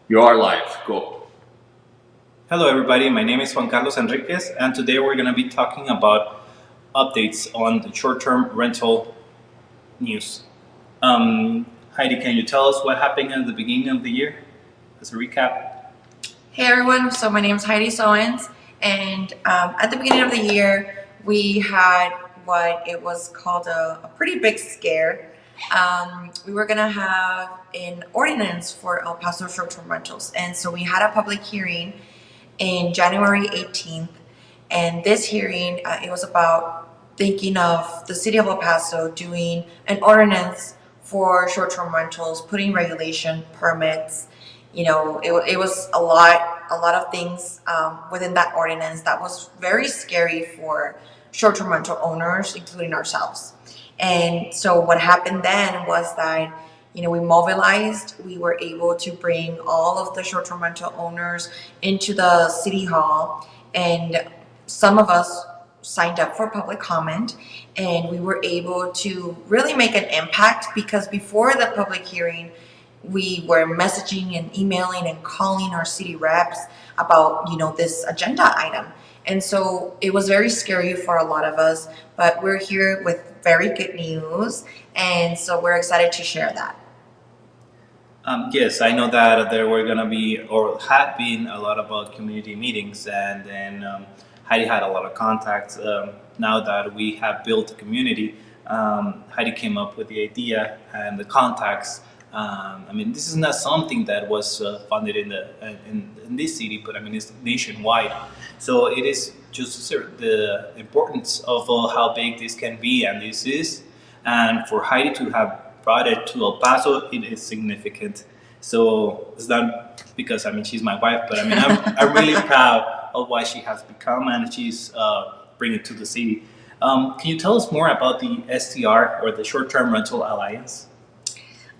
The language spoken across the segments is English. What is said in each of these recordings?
You are live. Go. Hello, everybody. My name is Juan Carlos Enriquez, and today we're going to be talking about updates on the short-term rental news. Heidi, can you tell us what happened at the beginning of the year as a recap? Hey everyone, so my name is Heidi Sowens, and at the beginning of the year, we had what it was called a pretty big scare. We were gonna have an ordinance for El Paso short-term rentals, and so we had a public hearing in January 18th, and this hearing, it was about thinking of the city of El Paso doing an ordinance for short-term rentals, putting regulation, permits. It was a lot of things within that ordinance that was very scary for short-term rental owners, including ourselves. And so what happened then was that we mobilized. We were able to bring all of the short-term rental owners into the city hall, and some of us signed up for public comment, and we were able to really make an impact because before the public hearing, we were messaging and emailing and calling our city reps about this agenda item. And so it was very scary for a lot of us, but we're here with very good news, and so we're excited to share that. Yes, I know that there were going to be or had been a lot of community meetings, and then Heidi had a lot of contacts. Now that we have built a community, Heidi came up with the idea and the contacts. This is not something that was funded in this city, but it's nationwide. So it is just the importance of how big this can be, and this is, and for Heidi to have brought it to El Paso, it is significant. So it's not because she's my wife, but I'm really proud of what she has become, and she's bringing it to the city. Can you tell us more about the STR, or the Short-Term Rental Alliance?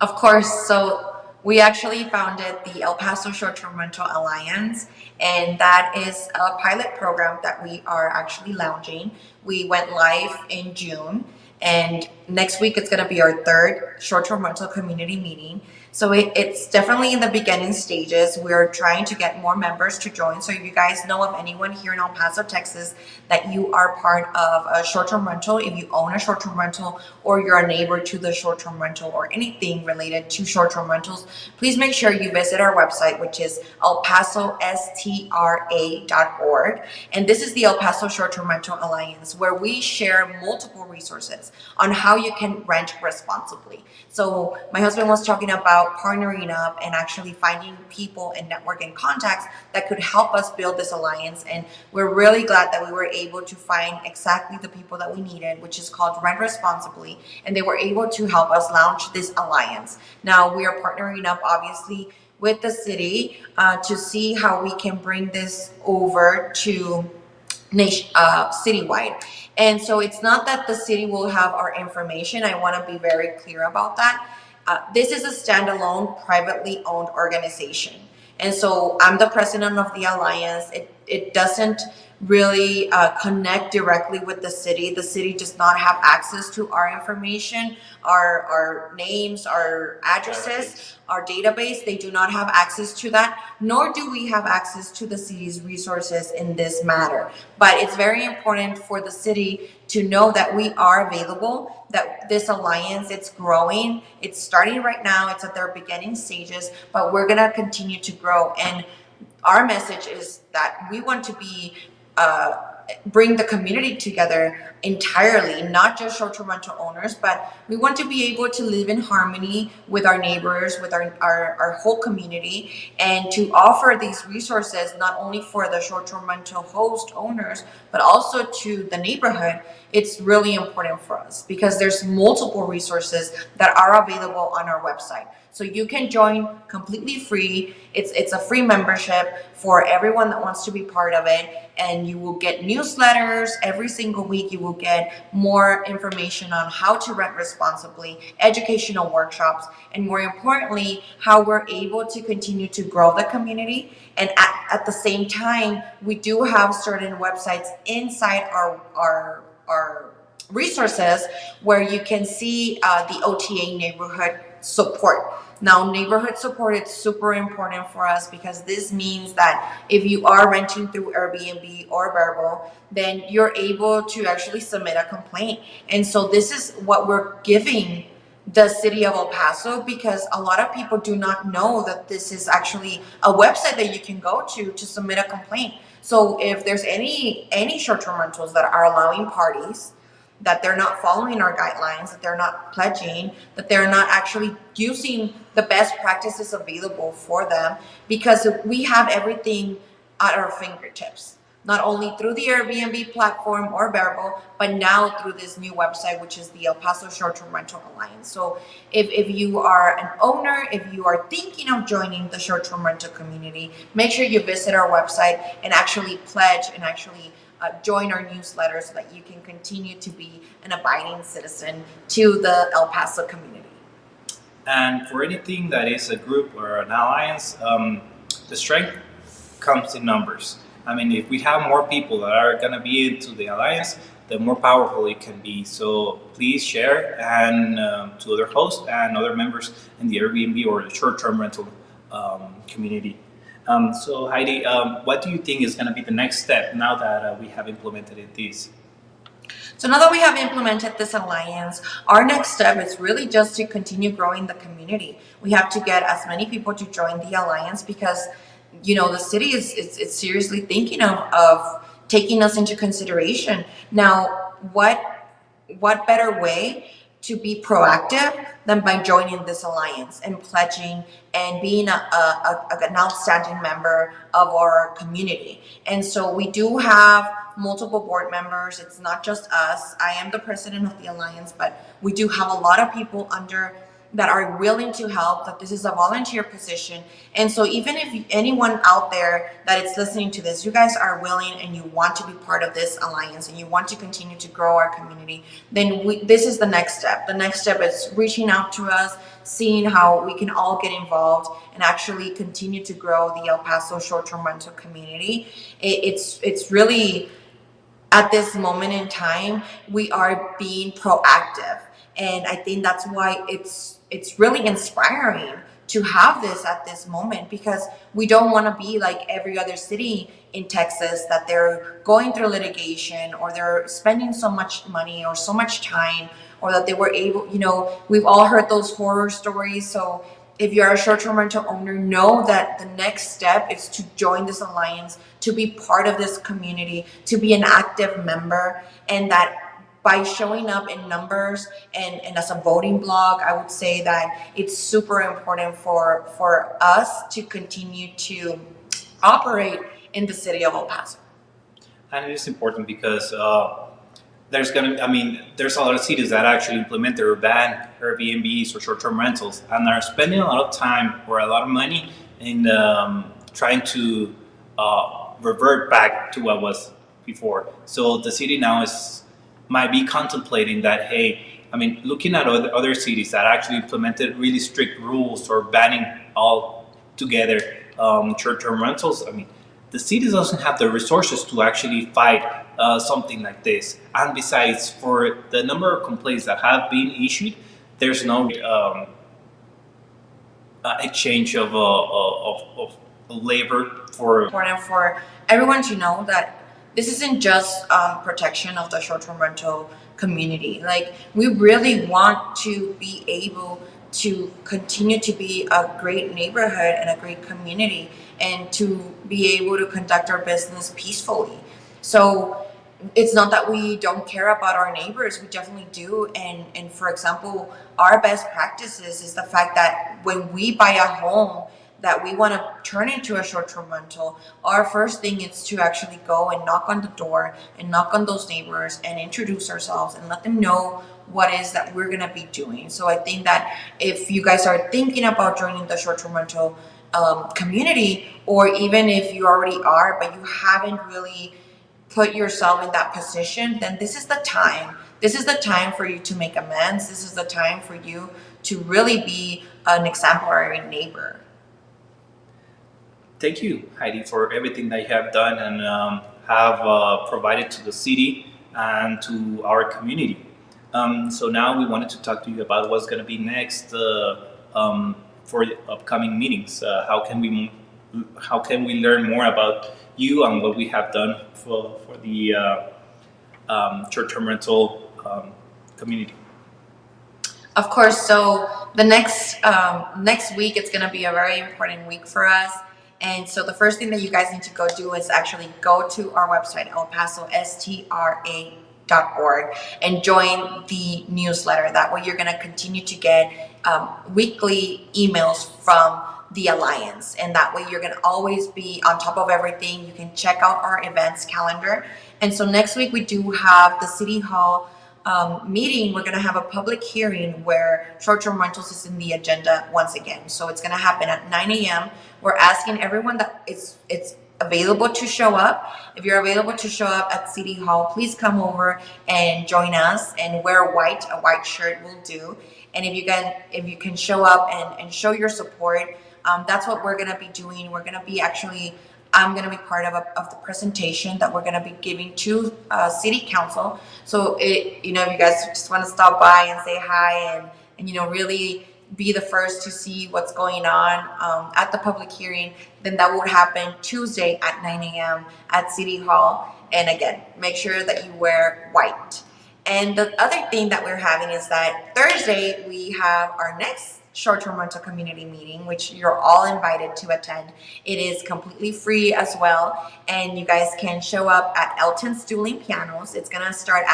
Of course. So we actually founded the El Paso Short-Term Rental Alliance, and that is a pilot program that we are actually launching. We went live in June, and next week it's going to be our third short-term rental community meeting. So it's definitely in the beginning stages. We're trying to get more members to join. So if you guys know of anyone here in El Paso, Texas, that you are part of a short-term rental, if you own a short-term rental or you're a neighbor to the short-term rental or anything related to short-term rentals, please make sure you visit our website, which is elpasostra.org. And this is the El Paso Short-Term Rental Alliance, where we share multiple resources on how you can rent responsibly. So my husband was talking about partnering up and actually finding people and network and contacts that could help us build this alliance. And we're really glad that we were able to find exactly the people that we needed, which is called Rent Responsibly. And they were able to help us launch this alliance. Now we are partnering up, obviously, with the city to see how we can bring this over to citywide. And so it's not that the city will have our information. I want to be very clear about that. This is a standalone, privately owned organization. And so I'm the president of the alliance. It doesn't really connect directly with the city. The city does not have access to our information, our names, our addresses, our database. They do not have access to that, nor do we have access to the city's resources in this matter. But it's very important for the city to know that we are available, that this alliance, it's growing. It's starting right now. It's at their beginning stages, but we're going to continue to grow. And our message is that we want to be bring the community together entirely, not just short-term rental owners, but we want to be able to live in harmony with our neighbors, with our whole community, and to offer these resources not only for the short-term rental host owners, but also to the neighborhood. It's really important for us because there's multiple resources that are available on our website. So you can join completely free. It's a free membership for everyone that wants to be part of it. And you will get newsletters every single week. You will get more information on how to rent responsibly, educational workshops, and more importantly, how we're able to continue to grow the community. And at the same time, we do have certain websites inside our resources where you can see the OTA neighborhood support. Now, neighborhood support is super important for us because this means that if you are renting through Airbnb or Vrbo, then you're able to actually submit a complaint. And so this is what we're giving the city of El Paso, because a lot of people do not know that this is actually a website that you can go to submit a complaint. So if there's any short-term rentals that are allowing parties, that they're not following our guidelines, that they're not pledging, that they're not actually using the best practices available for them, because we have everything at our fingertips, not only through the Airbnb platform or Vrbo, but now through this new website, which is the El Paso Short-Term Rental Alliance. So if you are an owner, if you are thinking of joining the short-term rental community, make sure you visit our website and actually pledge and actually join our newsletter so that you can continue to be an abiding citizen to the El Paso community. And for anything that is a group or an alliance, the strength comes in numbers. I mean, if we have more people that are going to be into the alliance, the more powerful it can be. So please share and to other hosts and other members in the Airbnb or the short-term rental community. So Heidi, what do you think is going to be the next step now that we have implemented this? So now that we have implemented this alliance, our next step is really just to continue growing the community. We have to get as many people to join the alliance because, the city is seriously thinking of taking us into consideration. Now, what better way to be proactive than by joining this alliance and pledging and being an outstanding member of our community. And so we do have multiple board members. It's not just us. I am the president of the alliance, but we do have a lot of people under that are willing to help, that this is a volunteer position. And so even if anyone out there that is listening to this, you guys are willing and you want to be part of this alliance and you want to continue to grow our community, then this is the next step. The next step is reaching out to us, seeing how we can all get involved and actually continue to grow the El Paso short-term rental community. It's really, at this moment in time, we are being proactive. And I think that's why it's really inspiring to have this at this moment, because we don't want to be like every other city in Texas that they're going through litigation or they're spending so much money or so much time, or that they were able, we've all heard those horror stories. So if you're a short-term rental owner, know that the next step is to join this alliance, to be part of this community, to be an active member, and that by showing up in numbers and as a voting bloc, I would say that it's super important for us to continue to operate in the city of El Paso. And it is important because there's a lot of cities that actually implement or ban Airbnbs or short-term rentals and are spending a lot of time or a lot of money in trying to revert back to what was before. So the city now might be contemplating that, hey, looking at other cities that actually implemented really strict rules or banning altogether short-term rentals. The city doesn't have the resources to actually fight something like this. And besides, for the number of complaints that have been issued, there's no exchange of labor for. Important for everyone to know that this isn't just protection of the short-term rental community. Like, we really want to be able to continue to be a great neighborhood and a great community, and to be able to conduct our business peacefully. So it's not that we don't care about our neighbors, we definitely do. And for example, our best practices is the fact that when we buy a home that we want to turn into a short-term rental, our first thing is to actually go and knock on the door and knock on those neighbors and introduce ourselves and let them know what is that we're going to be doing. So I think that if you guys are thinking about joining the short-term rental community, or even if you already are but you haven't really put yourself in that position, then this is the time. This is the time for you to make amends. This is the time for you to really be an exemplary neighbor. Thank you, Heidi, for everything that you have done and have provided to the city and to our community. So now we wanted to talk to you about what's going to be next for the upcoming meetings? How can we learn more about you and what we have done for the short-term rental community? Of course. So the next week, it's going to be a very important week for us. And so the first thing that you guys need to go do is actually go to our website, El Paso STRA.org, and join the newsletter. That way, you're going to continue to get weekly emails from the Alliance, and that way you're going to always be on top of everything. You can check out our events calendar. And so next week we do have the City Hall meeting. We're going to have a public hearing where short-term rentals is in the agenda once again. So it's going to happen at 9 a.m. We're asking everyone that it's available to show up. If you're available to show up at City Hall, please come over and join us and wear white. A white shirt will do. And if you can show up and show your support, that's what we're going to be doing. We're going to be I'm going to be part of the presentation that we're going to be giving to City Council. So if you guys just want to stop by and say hi and really be the first to see what's going on at the public hearing, then that would happen Tuesday at 9 a.m. at City Hall. And again, make sure that you wear white. And the other thing that we're having is that Thursday we have our next short-term rental community meeting, which you're all invited to attend. It is completely free as well, and you guys can show up at Elton's Dueling Pianos. It's gonna start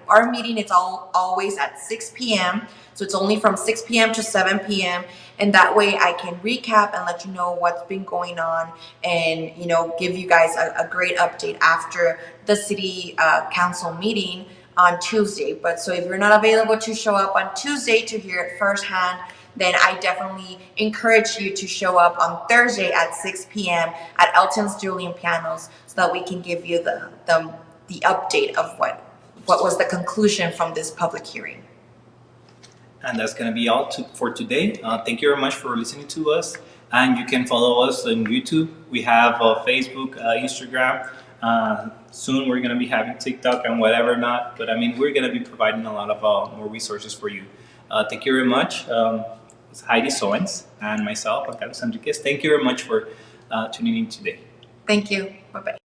our meeting. It's always at 6 p.m. So it's only from 6 p.m. to 7 p.m. And that way I can recap and let you know what's been going on, and give you guys a great update after the city council meeting on Tuesday. But so if you're not available to show up on Tuesday to hear it firsthand, then I definitely encourage you to show up on Thursday at 6 p.m. at Elton's Dueling Pianos, so that we can give you the update of what was the conclusion from this public hearing. And that's going to be all for today. Thank you very much for listening to us. And you can follow us on YouTube. We have Facebook, Instagram. Soon we're going to be having TikTok and whatever not. But we're going to be providing a lot of more resources for you. Thank you very much. It's Heidi Soens and myself, Carlos Enriquez. Thank you very much for tuning in today. Thank you. Bye-bye.